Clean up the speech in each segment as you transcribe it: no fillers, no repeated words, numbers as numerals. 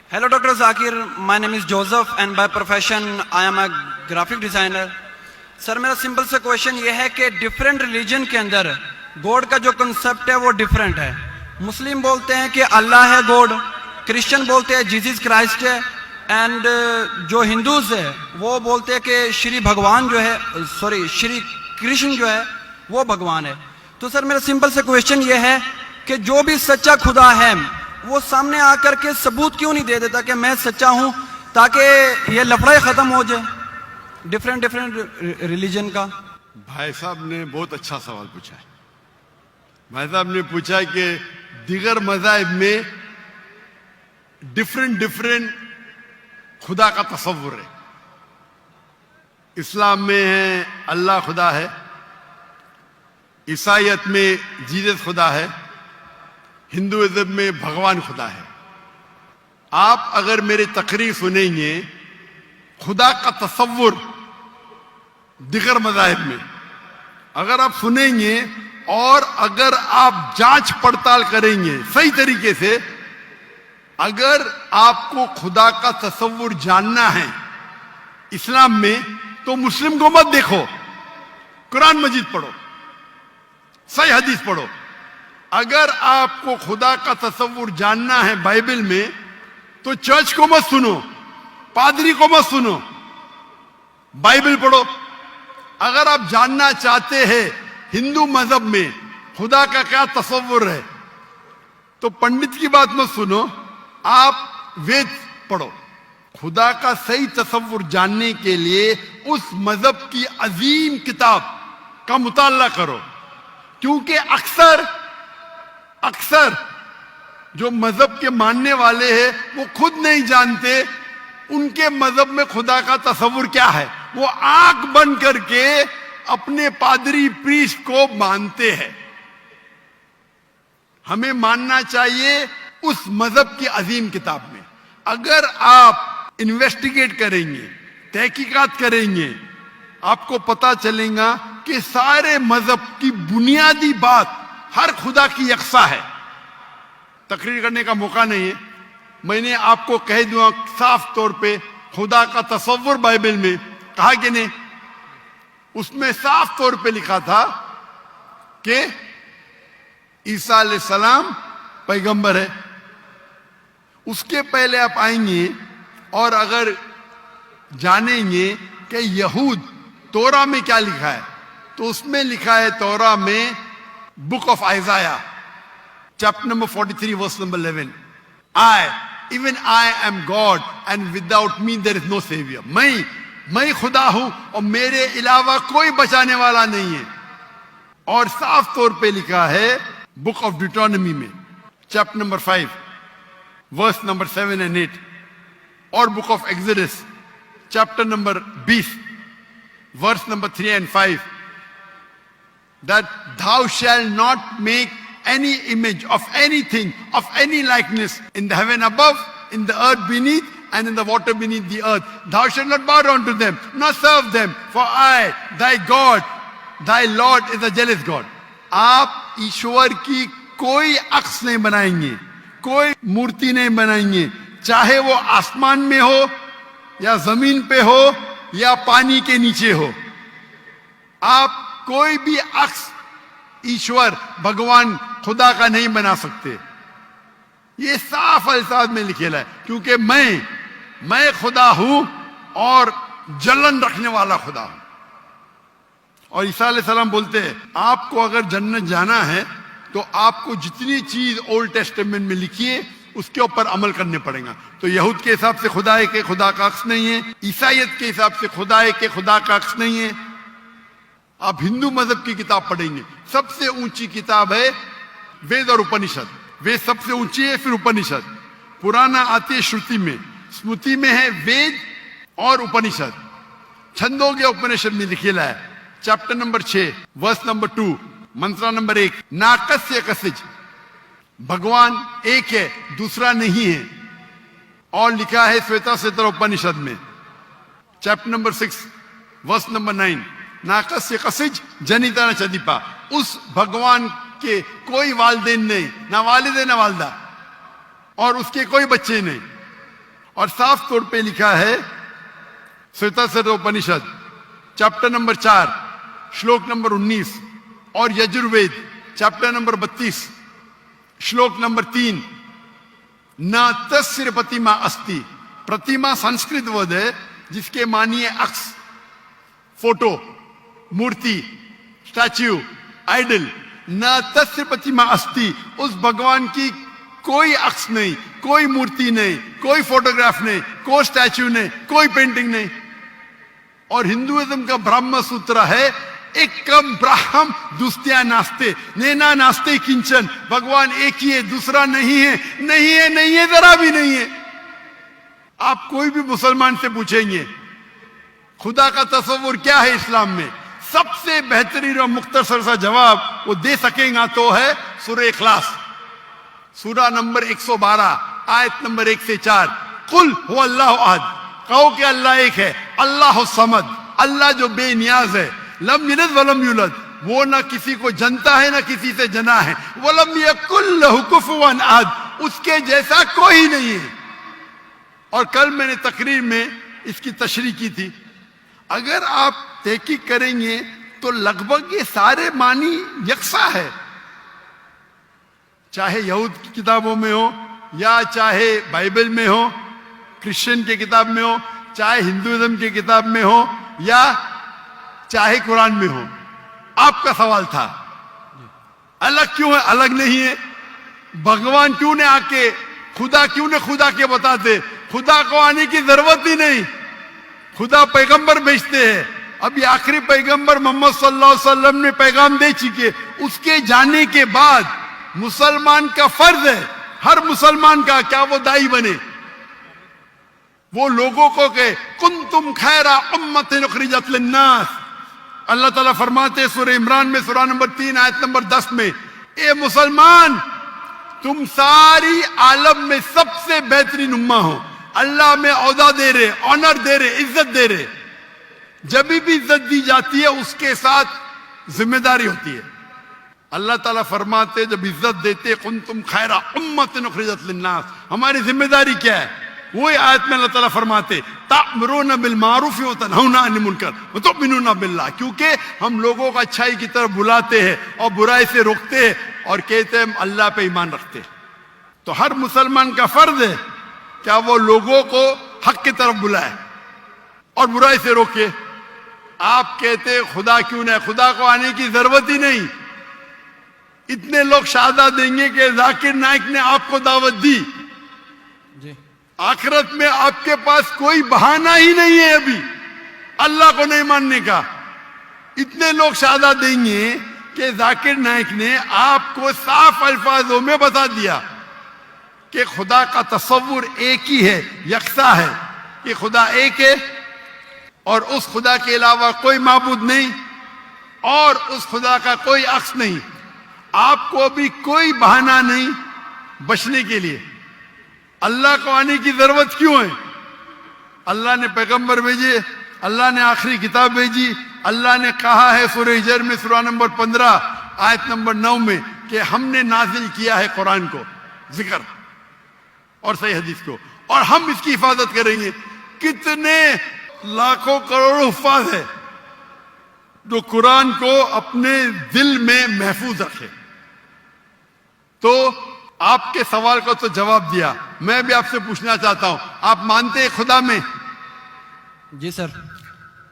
Hello, Dr. Zakir. My name is Joseph and by profession I am a graphic designer. Sir मेरा simple सा question ये है कि different religion के अंदर गॉड का जो कंसेप्ट है वो डिफरेंट है. मुस्लिम बोलते हैं कि अल्लाह है गॉड, क्रिश्चियन बोलते हैं जीसस क्राइस्ट है, एंड जो हिंदूज है वो बोलते हैं कि श्री भगवान जो है श्री कृष्ण जो है वो भगवान है. तो सर मेरा सिंपल सा क्वेश्चन ये है कि जो भी सच्चा खुदा है वो सामने आकर के सबूत क्यों नहीं दे देता कि मैं सच्चा हूं, ताकि ये लफड़ा खत्म हो जाए डिफरेंट रिलीजन का. भाई साहब ने बहुत अच्छा सवाल पूछा है. भाई साहब ने पूछा कि दीगर मज़ाहिब में डिफरेंट खुदा का तसव्वुर है. इस्लाम में है अल्लाह खुदा है, ईसाईयत में जीसस खुदा है, हिंदुइज्म में भगवान खुदा है. आप अगर मेरी तकरीर सुनेंगे खुदा का तसव्वुर दिगर मज़ाहिब में अगर आप सुनेंगे और अगर आप जांच पड़ताल करेंगे सही तरीके से, अगर आपको खुदा का तसव्वुर जानना है इस्लाम में तो मुस्लिम को मत देखो, कुरान मजीद पढ़ो, सही हदीस पढ़ो. अगर आपको खुदा का तसव्वुर जानना है बाइबल में तो चर्च को मत सुनो, पादरी को मत सुनो, बाइबल पढ़ो. अगर आप जानना चाहते हैं हिंदू मजहब में खुदा का क्या तसव्वुर है तो पंडित की बात मत सुनो, आप वेद पढ़ो. खुदा का सही तसव्वुर जानने के लिए उस मजहब की अजीम किताब का मुताला करो, क्योंकि अक्सर जो मजहब के मानने वाले हैं वो खुद नहीं जानते उनके मजहब में खुदा का तसव्वुर क्या है. वो आंख बंद करके अपने पादरी प्रीस्ट को मानते हैं. हमें मानना चाहिए उस मजहब की अजीम किताब में. अगर आप इन्वेस्टिगेट करेंगे, तहकीकात करेंगे, आपको पता चलेगा कि सारे मजहब की बुनियादी बात हर खुदा की यकसा है. तकरीर करने का मौका नहीं है, मैंने आपको कह दूंगा साफ तौर पे खुदा का तसव्वुर बाइबल में कहा कि नहीं, उसमें साफ तौर पे लिखा था कि ईसा अलैहिस्सलाम पैगंबर है. उसके पहले आप आएंगे और अगर जानेंगे कि यहूद तोरा में क्या लिखा है तो उसमें लिखा है तोरा में book of Isaiah chapter number 43 verse number 11, even I am God and without me there is no savior. मैं खुदा हूं और मेरे अलावा कोई बचाने वाला नहीं है. और साफ तौर पे लिखा है बुक ऑफ डिटोनॉमी में chapter number 5 verse number 7 and 8 और book of Exodus chapter number 20 verse number 3 and 5 that thou shalt not make any image of anything of any likeness in the heaven above, in the earth beneath, and in the water beneath the earth. Thou shalt not bow down to them, nor serve them, for I, thy God, thy Lord is a jealous God. आप ईश्वर की कोई अक्स नहीं बनाएंगे, कोई मूर्ति नहीं बनाएंगे, चाहे वो आसमान में हो या जमीन पे हो या पानी के नीचे हो. आप कोई भी अक्स ईश्वर भगवान खुदा का नहीं बना सकते. ये साफ अल्फाज में लिखेला है, क्योंकि मैं खुदा हूं और जलन रखने वाला खुदा हूं. और ईसा अलैहिस्सलाम बोलते हैं आपको अगर जन्नत जाना है तो आपको जितनी चीज ओल्ड टेस्टामेंट में लिखी है उसके ऊपर अमल करने पड़ेगा. तो यहूद के हिसाब से खुदा है कि खुदा का अक्स नहीं है, ईसाईयत के हिसाब से खुदा है कि खुदा का अक्स नहीं है. आप हिंदू मजहब की किताब पढ़ेंगे, सबसे ऊंची किताब है वेद और उपनिषद. वेद सबसे ऊंची है, फिर उपनिषद. पुराना आती है श्रुति में, स्मृति में है वेद और उपनिषद. छंदोग्य उपनिषद में लिखेला है चैप्टर नंबर 6 वर्स नंबर 2 मंत्र नंबर 1 नाकस्य कसिज, भगवान एक है दूसरा नहीं है. और लिखा है श्वेता श्वेतर उपनिषद में चैप्टर नंबर 6 वर्स नंबर 9 नाकस्य कसिज जनिता न चदीपा. उस भगवान के कोई वालिदैन नहीं, ना वालिद है ना वालदा, और उसके कोई बच्चे नहीं. اور صاف طور پہ لکھا ہے سویتاسر اپنشد چیپٹر نمبر 4 شلوک نمبر 19 اور یجروید چیپٹر نمبر 32 شلوک نمبر 3 نہ تسر پتیما استی. پرتیما سنسکرت ورڈ ہے جس کے معنی ہے عکس، فوٹو، مورتی، اسٹیچو، آئیڈل. نہ تسر پتیما استی، اس بھگوان کی کوئی عکس نہیں، کوئی مورتی نہیں، کوئی فوٹوگراف نہیں، کوئی اسٹیچو نہیں، کوئی پینٹنگ نہیں. اور ہندوازم کا برہم سوتر ہے ایکم براہم دوستیا ناستے نینا ناستے کنچن. بھگوان ایک ہی ہے، دوسرا نہیں ہے، نہیں ہے، نہیں ہے، ذرا بھی نہیں ہے. آپ کوئی بھی مسلمان سے پوچھیں گے خدا کا تصور کیا ہے اسلام میں، سب سے بہترین اور مختصر سا جواب وہ دے سکیں گا تو ہے سورہ اخلاص، سورہ نمبر 112 آیت نمبر 1 سے 4. قل هو اللہ احد، کہو کہ اللہ ایک ہے، اللہ الصمد، اللہ جو بے نیاز ہے، لم یلد ولم یولد، وہ نہ کسی کو جنتا ہے نہ کسی سے جنا ہے، ولم یکن لہ کفوا احد، اس کے جیسا کوئی نہیں ہے. اور کل میں نے تقریر میں اس کی تشریح کی تھی. اگر آپ تحقیق کریں گے تو لگ بھگ یہ سارے معنی یکساں ہے، چاہے یہود کی کتابوں میں ہو یا چاہے بائبل میں ہو، کرسچن کی کتاب میں ہو، چاہے ہندوازم کی کتاب میں ہو یا چاہے قرآن میں ہو. آپ کا سوال تھا الگ کیوں ہے، الگ نہیں ہے. بھگوان کیوں نے آ کے خدا کیوں نے خدا کے بتاتے، خدا کو آنے کی ضرورت ہی نہیں. خدا پیغمبر بھیجتے ہیں. اب یہ آخری پیغمبر محمد صلی اللہ علیہ وسلم نے پیغام دے چکے. اس کے جانے کے بعد مسلمان کا فرض ہے، ہر مسلمان کا، کیا وہ دائی بنے، وہ لوگوں کو کہ کنتم خیر امت اخرجت للناس. اللہ تعالیٰ فرماتے ہیں سورہ عمران میں سورہ نمبر 3 آیت نمبر 10 میں، اے مسلمان تم ساری عالم میں سب سے بہترین امہ ہو. اللہ میں عہدہ دے رہے، آنر دے رہے، عزت دے رہے. جب بھی عزت دی جاتی ہے اس کے ساتھ ذمہ داری ہوتی ہے. اللہ تعالیٰ فرماتے جب عزت دیتے کنتم خیر امت اخرجت للناس، ہماری ذمہ داری کیا ہے؟ وہی آیت میں اللہ تعالیٰ فرماتے تأمرون بالمعروف وتنہون عن المنکر وتؤمنون باللہ، کیونکہ ہم لوگوں کو اچھائی کی طرف بلاتے ہیں اور برائی سے روکتے ہیں اور کہتے ہیں ہم اللہ پہ ایمان رکھتے ہیں. تو ہر مسلمان کا فرض ہے کیا وہ لوگوں کو حق کی طرف بلائے اور برائی سے روکے. آپ کہتے خدا کیوں نہیں، خدا کو آنے کی ضرورت ہی نہیں. اتنے لوگ شہادت دیں گے کہ ذاکر نائک نے آپ کو دعوت دی، آخرت میں آپ کے پاس کوئی بہانہ ہی نہیں ہے ابھی اللہ کو نہیں ماننے کا. اتنے لوگ شہادت دیں گے کہ ذاکر نائک نے آپ کو صاف الفاظوں میں بتا دیا کہ خدا کا تصور ایک ہی ہے، یکساں ہے، کہ خدا ایک ہے اور اس خدا کے علاوہ کوئی معبود نہیں اور اس خدا کا کوئی عکس نہیں. آپ کو ابھی کوئی بہانہ نہیں بچنے کے لیے. اللہ کو آنے کی ضرورت کیوں ہے؟ اللہ نے پیغمبر بھیجے، اللہ نے آخری کتاب بھیجی. اللہ نے کہا ہے سورہ ہجر میں سورہ نمبر 15 آیت نمبر 9 میں کہ ہم نے نازل کیا ہے قرآن کو، ذکر اور صحیح حدیث کو، اور ہم اس کی حفاظت کریں گے. کتنے لاکھوں کروڑوں حفاظ ہے جو قرآن کو اپنے دل میں محفوظ رکھے. تو آپ کے سوال کو تو جواب دیا. میں بھی آپ سے پوچھنا چاہتا ہوں، آپ مانتے ہیں خدا میں؟ جی سر.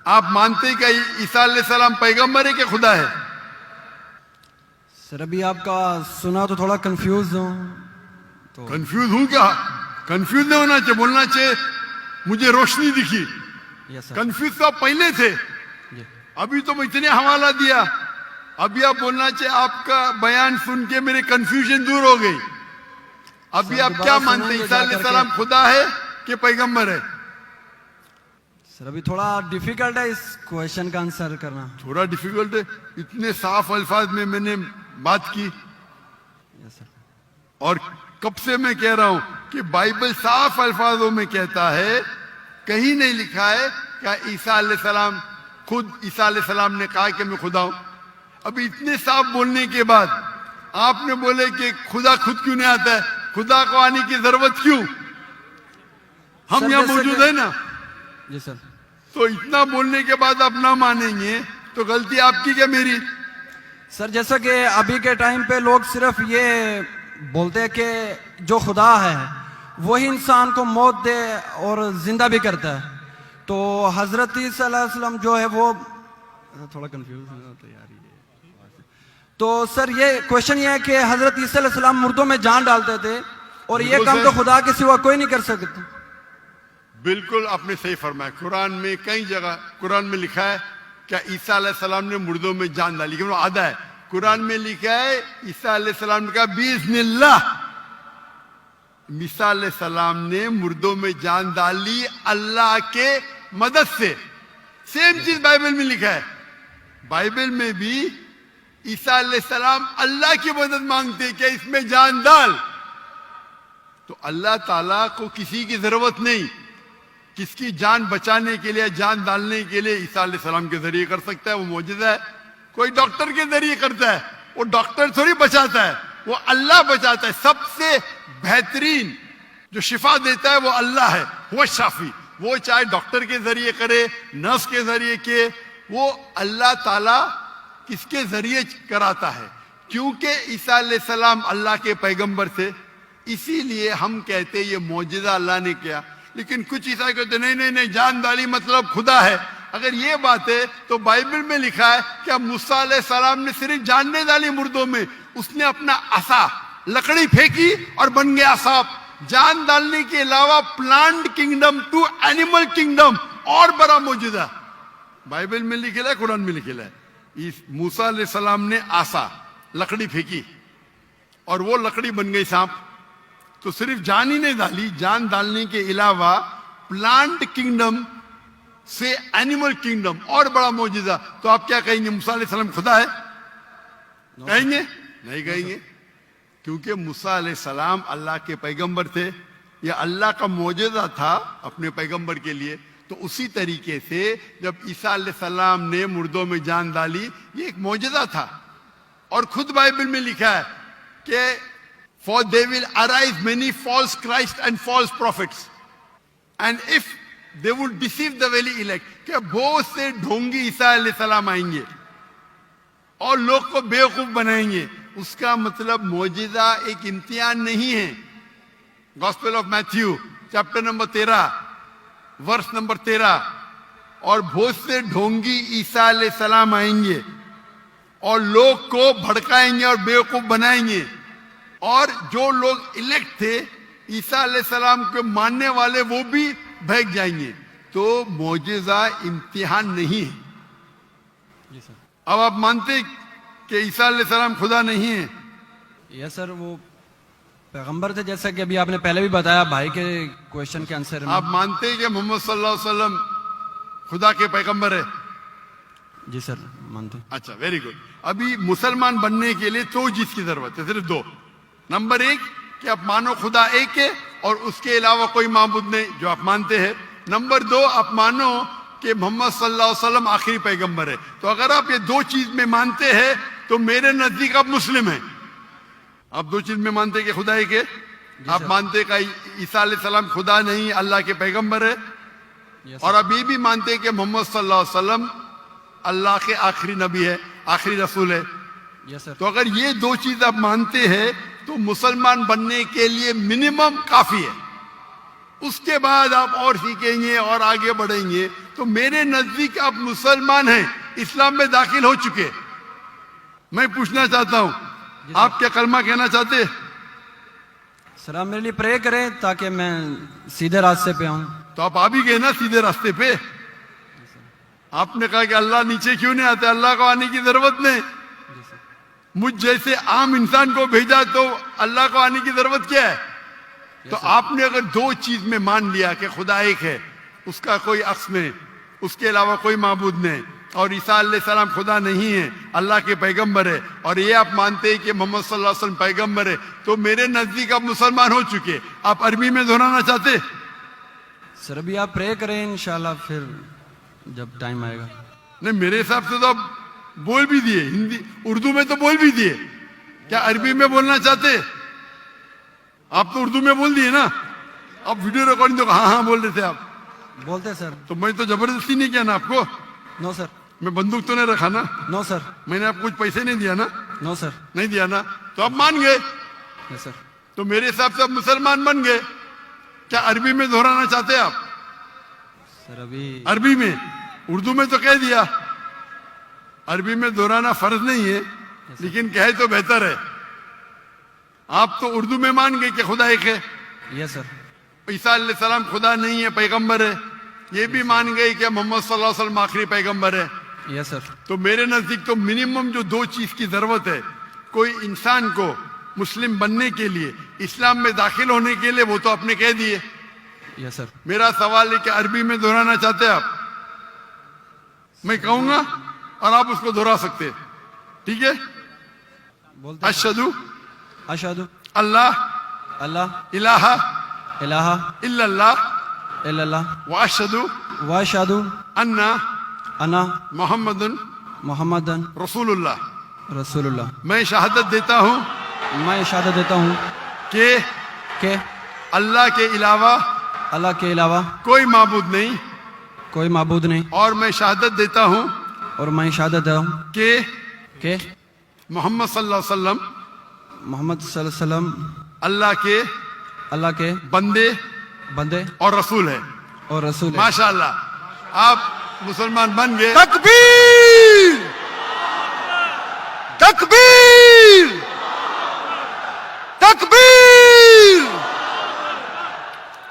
آپ مانتے ہیں کہ عیسیٰ علیہ السلام پیغمبر ہے کہ خدا ہے؟ سر ابھی آپ کا سنا تو تھوڑا کنفیوز ہوں. تو کنفیوز ہوں کیا؟ کنفیوز نہیں ہونا چاہیے، بولنا چاہیے مجھے روشنی دکھی. یس سر. کنفیوز تو آپ پہلے تھے، جی ابھی تو میں اتنے حوالہ دیا. ابھی آپ بولنا چاہیے آپ کا بیان سن کے میرے کنفیوژن دور ہو گئی. ابھی آپ کیا مانتے ہیں، عیسیٰ علیہ السلام خدا ہے کہ پیغمبر ہے؟ سر ابھی تھوڑا ڈیفیکلٹ ہے اس کویشچن کا آنسر کرنا. تھوڑا ڈیفیکلٹ ہے، اتنے صاف الفاظ میں نے بات کی. یس سر. اور کب سے میں کہہ رہا ہوں کہ بائبل صاف الفاظوں میں کہتا ہے، کہیں نہیں لکھا ہے کہ عیسیٰ علیہ السلام خود عیسیٰ علیہ السلام نے کہا کہ میں خدا ہوں. ابھی اتنے صاف بولنے کے بعد آپ نے بولے کہ خدا خود کیوں نہیں آتا ہے، خدا کو آنے کی ضرورت کیوں؟ हम सर, यहाँ जैसे मौजूद कि- है ना, जी सर। तो इतना बोलने के बाद आप ना मानेंगे तो गलती आपकी क्या मेरी? सर जैसा कि अभी के टाइम पे लोग सिर्फ ये बोलते हैं कि जो खुदा है वही इंसान को मौत दे और जिंदा भी करता है, तो हजरत ईसा अलैहिस्सलाम जो है वो थोड़ा कंफ्यूज है तो यार ये, तो सर ये क्वेश्चन ये है कि हजरत ईसा अलैहिस्सलाम मुर्दों में जान डालते थे और ये बिल्कुल काम सर। तो खुदा के सिवा कोई नहीं कर सकता। बिल्कुल आपने सही फरमाया। कुरान में कई जगह कुरान में लिखा है क्या ईसा अलैहिस्सलाम ने मुर्दों में जान डाली, क्यों आधा है कुरान में लिखा है ईसा अलैहिस्सलाम ने कहा बिस्मिल्लाह, ईसा अलैहिस्सलाम ने मुर्दों में जान डाली अल्लाह के मदद से। सेम चीज बाइबल में लिखा है, बाइबल में भी ईसा अलैहिस्सलाम अल्लाह की मदद मांगते हैं, क्या इसमें जान डाल, तो अल्लाह ताला को किसी की जरूरत नहीं, किसकी जान बचाने के लिए जान डालने के लिए ईसा अलैहिस्सलाम के जरिए कर सकता है, वो मौजूदा है। कोई डॉक्टर के जरिए करता है, वो डॉक्टर थोड़ी बचाता है, वो अल्लाह बचाता है। सबसे बेहतरीन जो शिफा देता है वो अल्लाह है, वो शाफी, वो चाहे डॉक्टर के जरिए करे, नर्स के जरिए के, वो अल्लाह ताला किसके जरिए कराता है, क्योंकि ईसा अलैहिस्सलाम अल्लाह के पैगंबर थे, इसीलिए हम कहते ये मौजूदा अल्लाह ने किया। लेकिन कुछ ईसाई कहते नहीं नहीं नहीं, जान डाली मतलब खुदा है। अगर ये बात है तो बाइबल में लिखा है क्या मूसा अलैहिस्सलाम ने सिर्फ जान नहीं डाली मुर्दों में, उसने अपना असा लकड़ी फेंकी और बन गया सांप। जान डालने के अलावा plant kingdom to animal kingdom और बड़ा मौजूदा बाइबल में लिखेला है, कुरान में लिखेला है। इस मूसा अलैहिस्सलाम ने आसा लकड़ी फेंकी और वो लकड़ी बन गई सांप। तो सिर्फ जान ही नहीं डाली, जान डालने के अलावा प्लांट किंगडम से एनिमल किंगडम और बड़ा मौजूदा। तो आप क्या कहेंगे मूसा अलैहिस्सलाम खुदा है? कहेंगे नहीं कहेंगे, क्योंकि मूसा अलैहिस्सलाम अल्लाह के पैगंबर थे, यह अल्लाह का मौजूदा था अपने पैगंबर के लिए। तो उसी तरीके से जब ईसा अलैहिस्सलाम ने मुर्दों में जान डाली, ये एक मौजूदा था। और खुद बाइबल में लिखा है कि for they will arise many false Christ and false prophets, and if they would deceive the very elect, कि बहुत से ढोंगी ईसा अलैहिस्सलाम आएंगे और लोग को बेवकूफ बनाएंगे। उसका मतलब मौजूदा एक इम्तिहान नहीं है। Gospel of Matthew chapter number 13 verse number 13, और बहुत से ढोंगी ईसा अलैहिस्सलाम आएंगे और लोग को भड़काएंगे और बेवकूफ बनाएंगे, और जो लोग इलेक्ट थे ईसा अलैहिस्सलाम के मानने वाले वो भी भाग जाएंगे। तो मौजूदा इम्तिहान नहीं है। अब आप मानते कि ईसा अलैहिस्सलाम खुदा नहीं है? यस सर, वो पैगंबर थे, जैसा कि अभी आपने पहले भी बताया भाई के क्वेश्चन के आंसर में। आप मानते हैं कि मोहम्मद सल्लल्लाहु अलैहि वसल्लम खुदा के पैगंबर है? जी सर मानते हैं। अच्छा, वेरी गुड। अभी मुसलमान बनने के लिए दो चीज की जरूरत है, सिर्फ दो। नंबर एक कि आप मानो खुदा एक है और उसके अलावा कोई माबूद नहीं, जो आप मानते हैं। नंबर दो, आप मानो कि मोहम्मद सल्लल्लाहु अलैहि वसल्लम आखिरी पैगंबर है। तो अगर आप ये दो चीज में मानते हैं तो मेरे नजदीक आप मुस्लिम हैं। आप दो चीज में मानते हैं कि खुदा एक है, आप मानते हैं कि ईसा अलैहिस्सलाम खुदा नहीं अल्लाह के पैगंबर है, और आप ये भी मानते हैं कि मोहम्मद सल्लल्लाहु अलैहि वसल्लम अल्लाह के आखिरी नबी है, आखिरी रसूल है। Yes sir. तो अगर ये दो चीज आप मानते हैं तो मुसलमान बनने के लिए मिनिमम काफी है। उसके बाद आप और सीखेंगे और आगे बढ़ेंगे। तो मेरे नजदीक आप मुसलमान हैं, इस्लाम में दाखिल हो चुके। मैं पूछना चाहता हूं, आप क्या कलमा कहना चाहते? सर आप मेरे लिए प्रे करें ताकि मैं सीधे रास्ते पे आऊं। तो आप आ भी गए ना सीधे रास्ते पे। आपने कहा कि अल्लाह नीचे क्यों नहीं आते, अल्लाह को आने की जरूरत नहीं। मुझ जैसे आम इंसान को भेजा तो अल्लाह को आने की जरूरत क्या है? तो आपने अगर दो चीज में मान लिया कि खुदा एक है, उसका कोई अक्स नहीं, उसके अलावा कोई माबूद नहीं, और ईसा अलैहिस्सलाम खुदा नहीं है, अल्लाह के पैगंबर है, और ये आप मानते हैं कि मोहम्मद सल्लल्लाहु अलैहि वसल्लम पैगंबर है, तो मेरे नजदीक आप मुसलमान हो चुके। आप अरबी में दोहराना चाहते? सर अभी आप प्रे करें, इंशाल्लाह फिर जब टाइम आएगा। नहीं, मेरे हिसाब से तो आप बोल भी दिए, हिंदी उर्दू में तो बोल भी दिए। क्या अरबी में बोलना चाहते? आप तो उर्दू में बोल दिए ना। आप वीडियो रिकॉर्डिंग तो हाँ हाँ बोल रहे थे आप, बोलते हैं सर। तो मैं तो जबरदस्ती नहीं किया ना आपको, नो सर, मैं बंदूक तो नहीं रखा ना, नो सर, मैंने आपको कुछ पैसे नहीं दिया ना, नो सर, नहीं दिया ना, तो आप मान गए, यस सर। तो मेरे हिसाब से आप मुसलमान बन गए। क्या अरबी में दोहराना चाहते हैं आप? सर अभी अरबी में, उर्दू में तो कह दिया, अरबी में दोहराना फर्ज नहीं है, लेकिन कहे तो बेहतर है। आप तो उर्दू में मान गए कि खुदा एक है, यस सर, ईसा अलैहिस्सलाम खुदा नहीं है, पैगंबर है, ये भी मान गए कि मोहम्मद सल्लल्लाहु अलैहि वसल्लम आखिरी पैगंबर है। यस सर, तो मेरे नजदीक तो मिनिमम जो दो चीज की जरूरत है कोई इंसान को मुस्लिम बनने के लिए, इस्लाम में दाखिल होने के लिए, वो तो आपने कह दिए। Yes sir. मेरा सवाल है कि अरबी में दोहराना चाहते हैं आप? मैं कहूंगा और आप उसको दोहरा सकते हैं, ठीक है? बोलते हैं। अशहदु अशहदु अल्लाह अल्लाह इलाहा इलाहा इल्लल्लाह इल्लल्लाह व अशहदु व अशहदु अन्ना अन्ना मोहम्मदुन मुहम्मदन रसूलुल्लाह। रसूलुल्लाह। मैं शहादत देता हूँ मैं शहादत देता हूँ कि कि अल्लाह के अलावा अल्लाह के अलावा कोई माबूद नहीं, कोई माबूद नहीं, और मैं शहादत देता हूँ और मैं शहादत देता हूँ कि कि मोहम्मद सल्लल्लाहु अलैहि वसल्लम मोहम्मद सल्लल्लाहु अलैहि वसल्लम अल्लाह के बंदे बंदे और रसूल है। और रसूल है। माशाअल्लाह, आप मुसलमान बन गए। तकबीर तकबीर तकबीर।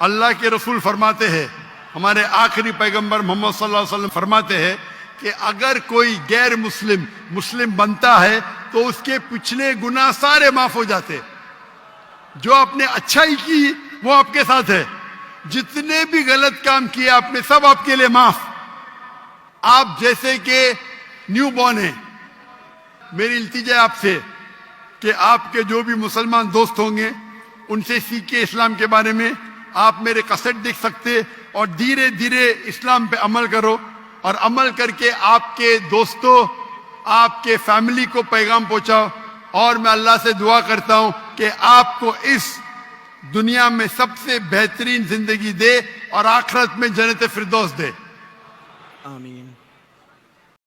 अल्लाह के रसूल फरमाते हैं, हमारे आखिरी पैगंबर मोहम्मद सल्लल्लाहु अलैहि वसल्लम फरमाते हैं कि अगर कोई गैर मुस्लिम मुस्लिम बनता है तो उसके पिछले गुनाह सारे माफ हो जाते। जो आपने अच्छाई की वो आपके साथ है, जितने भी गलत काम किए आपने सब आपके लिए माफ। आप जैसे कि न्यू बॉर्न है, मेरी इल्तिजा है आपसे कि आपके जो भी मुसलमान दोस्त होंगे उनसे सीखे इस्लाम के बारे में। आप मेरे कैसेट देख सकते और धीरे धीरे इस्लाम पे अमल करो, और अमल करके आपके दोस्तों आपके फैमिली को पैगाम पहुंचाओ। और मैं अल्लाह से दुआ करता हूं कि आपको इस दुनिया में सबसे बेहतरीन जिंदगी दे और आखिरत में जन्नत फिरदौस दे। आमीन।